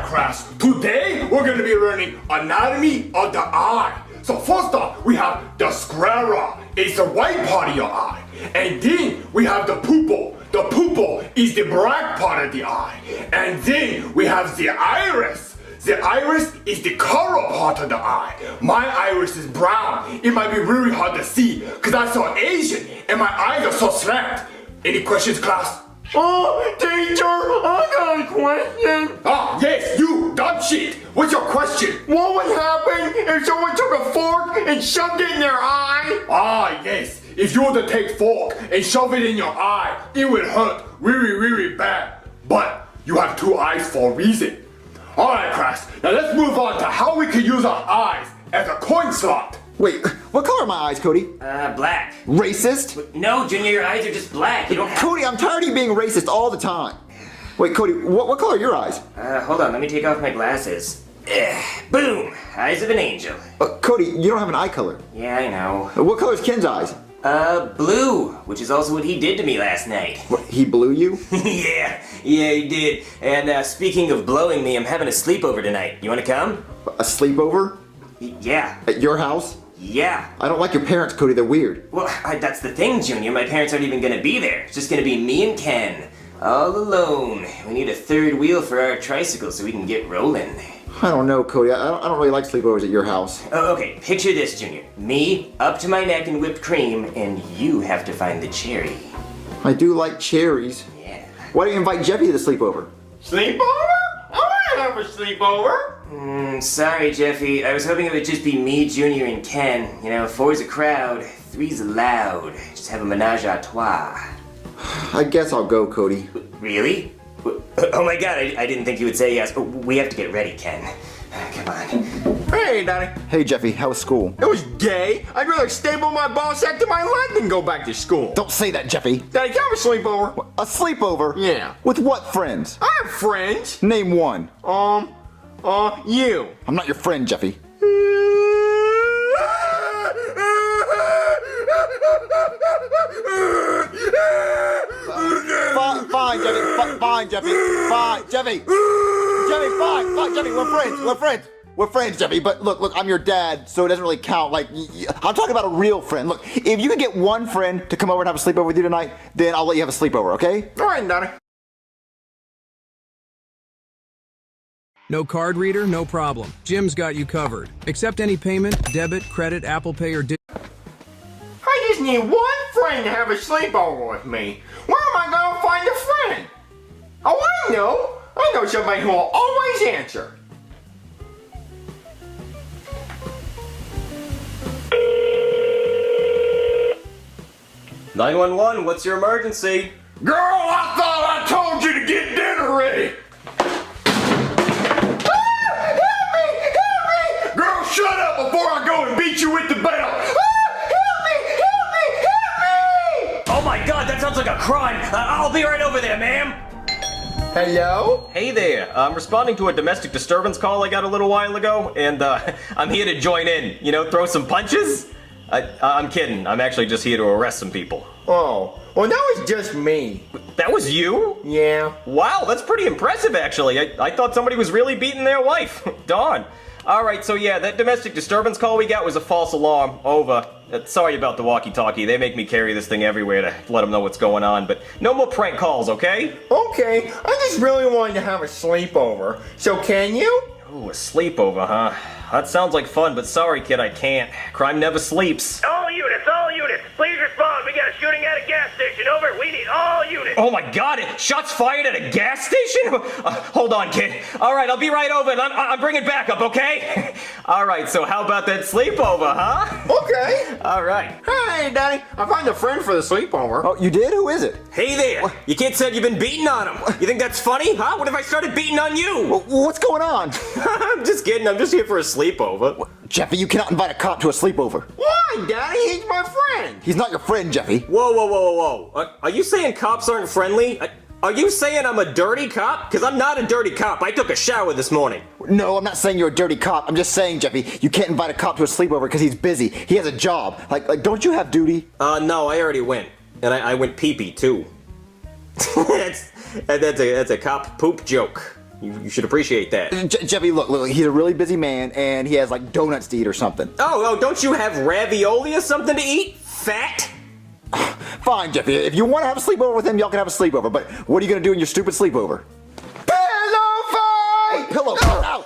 class, today we're going to be learning anatomy of the eye. So first off, we have the sclera. It's the white part of your eye. And then we have the pupil. The pupil is the black part of the eye. And then we have the iris. The iris is the color part of the eye. My iris is brown. It might be really hard to see because I'm so Asian and my eyes are so slant. Any questions, class? Oh, teacher, I got a question. Ah, yes, you, dumb shit. What's your question? What would happen if someone took a fork and shoved it in their eye? Ah, yes. If you were to take fork and shove it in your eye, it would hurt really, really bad. But you have two eyes for a reason. Alright, class. Now let's move on to how we can use our eyes as a coin slot. Wait, what color are my eyes, Cody? Black. Racist? No, Junior, your eyes are just black. You don't have... Cody, I'm tired of you being racist all the time. Wait, Cody, what color are your eyes? Hold on, let me take off my glasses. Boom! Eyes of an angel. Cody, you don't have an eye color. Yeah, I know. What color is Ken's eyes? Blue, which is also what he did to me last night. What, he blew you? yeah, he did. And speaking of blowing me, I'm having a sleepover tonight. You wanna come? A sleepover? Yeah. At your house? Yeah. I don't like your parents, Cody, they're weird. Well, that's the thing, Junior. My parents aren't even gonna be there. It's just gonna be me and Ken. All alone. We need a third wheel for our tricycle so we can get rolling. I don't know, Cody. I don't really like sleepovers at your house. Oh, okay, picture this, Junior. Me, up to my neck in whipped cream, and you have to find the cherry. I do like cherries. Yeah. Why don't you invite Jeffy to the sleepover? Sleepover? I want to have a sleepover. Sorry, Jeffy. I was hoping it would just be me, Junior, and Ken. You know, four's a crowd, three's allowed. Just have a menage a trois. I guess I'll go, Cody. Really? Oh my god, I didn't think you would say yes. We have to get ready, Ken. Come on. Hey, Daddy. Hey, Jeffy, how was school? It was gay. I'd rather staple my ball sack to my leg than go back to school. Don't say that, Jeffy. Daddy, can I have a sleepover? A sleepover? Yeah. With what friends? I have friends. Name one. You. I'm not your friend, Jeffy. Fine, Jeffy. Fine, Jeffy. Fine, Jeffy. Jeffy, fine, Jeffy. We're friends, Jeffy. But look, I'm your dad, so it doesn't really count. Like, I'm talking about a real friend. Look, if you can get one friend to come over and have a sleepover with you tonight, then I'll let you have a sleepover, okay? All right, Daddy. No card reader? No problem. Jim's got you covered. Accept any payment, debit, credit, Apple Pay, or I just need one friend to have a sleepover with me. Where am I gonna find a friend? Oh, I know somebody who will always answer. (911), what's your emergency? Girl, I thought I told you to get dinner ready. Girl, shut up before I go and beat you with the belt. Oh my god, that sounds like a crime. I'll be right over there, ma'am. Hello? Hey there, I'm responding to a domestic disturbance call I got a little while ago, and I'm here to join in. You know, throw some punches? I'm kidding. I'm actually just here to arrest some people. Oh, well, that was just me. That was you? Yeah. Wow, that's pretty impressive, actually. I thought somebody was really beating their wife. Darn. Alright, so yeah, that domestic disturbance call we got was a false alarm. Over. Sorry about the walkie-talkie. They make me carry this thing everywhere to let them know what's going on, but no more prank calls, okay? Okay, I just really wanted to have a sleepover. So can you? Ooh, a sleepover, huh? That sounds like fun, but sorry, kid, I can't. Crime never sleeps. All units, please respond. We got a shooting at a gas station. Over. We need all units. Oh my god, shots fired at a gas station? Hold on, kid. Alright, I'll be right over and I'm bringing backup, okay? Alright, so how about that sleepover, huh? Okay. Alright. Hey, Daddy, I found a friend for the sleepover. Oh, you did? Who is it? Hey there! Your kid said you've been beating on him. You think that's funny, huh? What if I started beating on you? What's going on? I'm just kidding, I'm just here for a sleepover. Jeffy, you cannot invite a cop to a sleepover. Why, Daddy? He's my friend. He's not your friend, Jeffy. Whoa. Are you saying cops aren't friendly? Are you saying I'm a dirty cop? Because I'm not a dirty cop. I took a shower this morning. No, I'm not saying you're a dirty cop. I'm just saying, Jeffy, you can't invite a cop to a sleepover because he's busy. He has a job. Like, don't you have duty? No, I already went. And I went pee-pee, too. That's a cop poop joke. You should appreciate that. Jeffy, look, he's a really busy man, and he has like donuts to eat or something. Oh, don't you have ravioli or something to eat? Fat? Fine, Jeffy. If you want to have a sleepover with him, y'all can have a sleepover. But what are you gonna do in your stupid sleepover? Pillow fight! Pillow. Ow.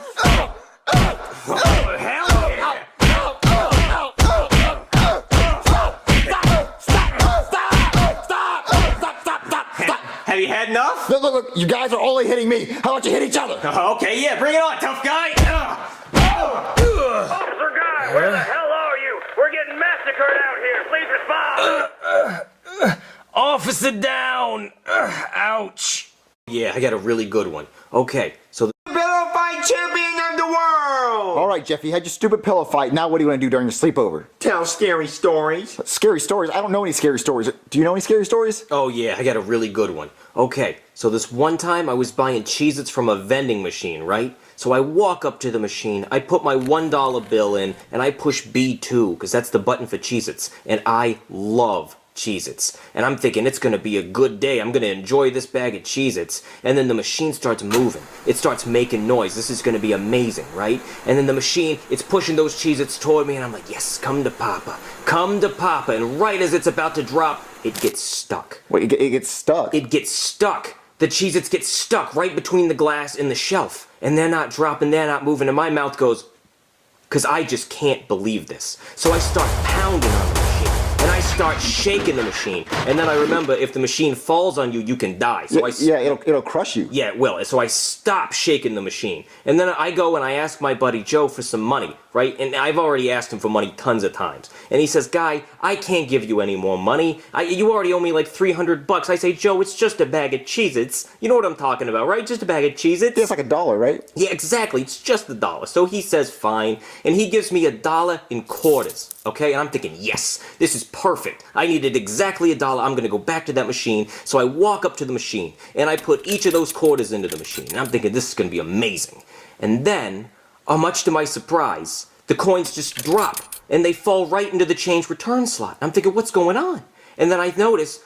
Have you had enough? Look, you guys are only hitting me. How about you hit each other? Okay, yeah, bring it on, tough guy. Officer Guy, where the hell are you? We're getting massacred out here. Please respond. Officer down. Ouch. Yeah, I got a really good one. Okay, so Pillow fight champion of the world! All right, Jeffy, you had your stupid pillow fight. Now what do you want to do during your sleepover? Tell scary stories. Scary stories? I don't know any scary stories. Do you know any scary stories? oh yeah, I got a really good one. Okay, so this one time I was buying Cheez-Its from a vending machine, right? So I walk up to the machine, I put my $1 bill in, and I push B2, because that's the button for Cheez-Its. And I love Cheez-Its. And I'm thinking it's going to be a good day. I'm going to enjoy this bag of Cheez-Its. And then the machine starts moving. It starts making noise. This is going to be amazing, right? And then the machine, it's pushing those Cheez-Its toward me, and I'm like, yes, come to Papa. Come to Papa. And right as it's about to drop, it gets stuck. Wait, it gets stuck? It gets stuck. The Cheez-Its get stuck right between the glass and the shelf. And they're not dropping, they're not moving, and my mouth goes, because I just can't believe this. So I start pounding on the machine, and I start shaking the machine. And then I remember, if the machine falls on you, you can die. So it'll crush you. Yeah, it will. So I stop shaking the machine. And then I go and I ask my buddy Joe for some money, right? And I've already asked him for money tons of times. And he says, Guy, I can't give you any more money. You already owe me like $300. I say, Joe, it's just a bag of Cheez-Its. You know what I'm talking about, right? Just a bag of Cheez-Its. It's like $1, right? Yeah, exactly. It's just $1. So he says, fine. And he gives me $1 in quarters. Okay? And I'm thinking, yes, this is perfect. I needed exactly $1. I'm going to go back to that machine. So I walk up to the machine, and I put each of those quarters into the machine. And I'm thinking, this is going to be amazing. And then, much to my surprise, the coins just drop, and they fall right into the change return slot. I'm thinking, what's going on? And then I notice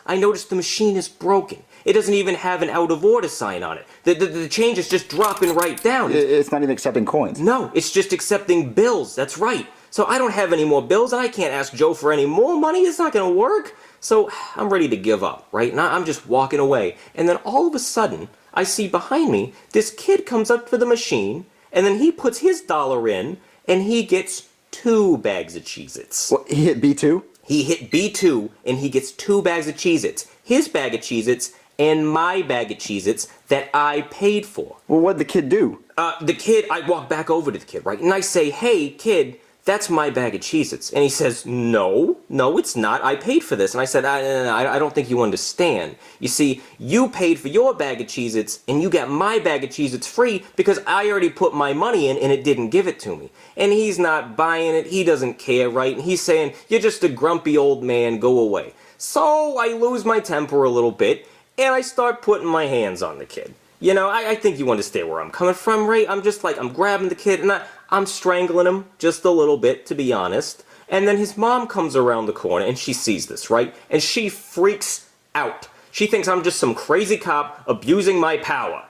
the machine is broken. It doesn't even have an out of order sign on it. The change is just dropping right down. It's not even accepting coins. No, it's just accepting bills. That's right. So I don't have any more bills, and I can't ask Joe for any more money. It's not going to work. So I'm ready to give up, right? Now I'm just walking away. And then all of a sudden, I see behind me, this kid comes up to the machine, and then he puts his $1 in, and he gets 2 bags of Cheez-Its. What, he hit B2? He hit B2, and he gets 2 bags of Cheez-Its. His bag of Cheez-Its, and my bag of Cheez-Its that I paid for. Well, what'd the kid do? I walk back over to the kid, right? And I say, hey, kid, that's my bag of Cheez-Its. And he says, no, it's not. I paid for this. And I said, I don't think you understand. You see, you paid for your bag of Cheez-Its, and you got my bag of Cheez-Its free because I already put my money in and it didn't give it to me. And he's not buying it. He doesn't care, right? And he's saying, you're just a grumpy old man. Go away. So I lose my temper a little bit, and I start putting my hands on the kid. You know, I think you understand where I'm coming from, right? I'm just like, I'm grabbing the kid, and I'm strangling him just a little bit, to be honest. And then his mom comes around the corner, and she sees this, right? And she freaks out. She thinks I'm just some crazy cop abusing my power.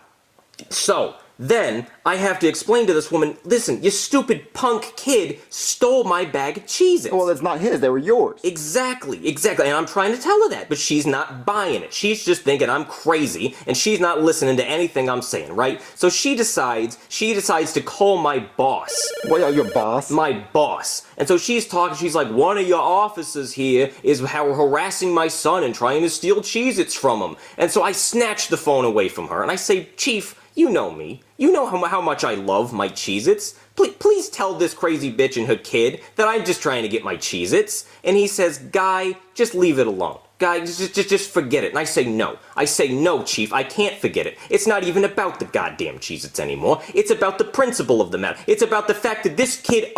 So, then, I have to explain to this woman, listen, you stupid punk kid stole my bag of Cheez-Its. Well, it's not his, they were yours. Exactly. And I'm trying to tell her that, but she's not buying it. She's just thinking I'm crazy, and she's not listening to anything I'm saying, right? So she decides to call my boss. What, your boss? My boss. And so she's talking, she's like, one of your officers here is harassing my son and trying to steal Cheez-Its from him. And so I snatch the phone away from her, and I say, Chief, you know me. You know how much I love my Cheez-Its. Please tell this crazy bitch and her kid that I'm just trying to get my Cheez-Its. And he says, Guy, just leave it alone. Guy, just forget it. And I say, no. I say, no, Chief, I can't forget it. It's not even about the goddamn Cheez-Its anymore. It's about the principle of the matter. It's about the fact that this kid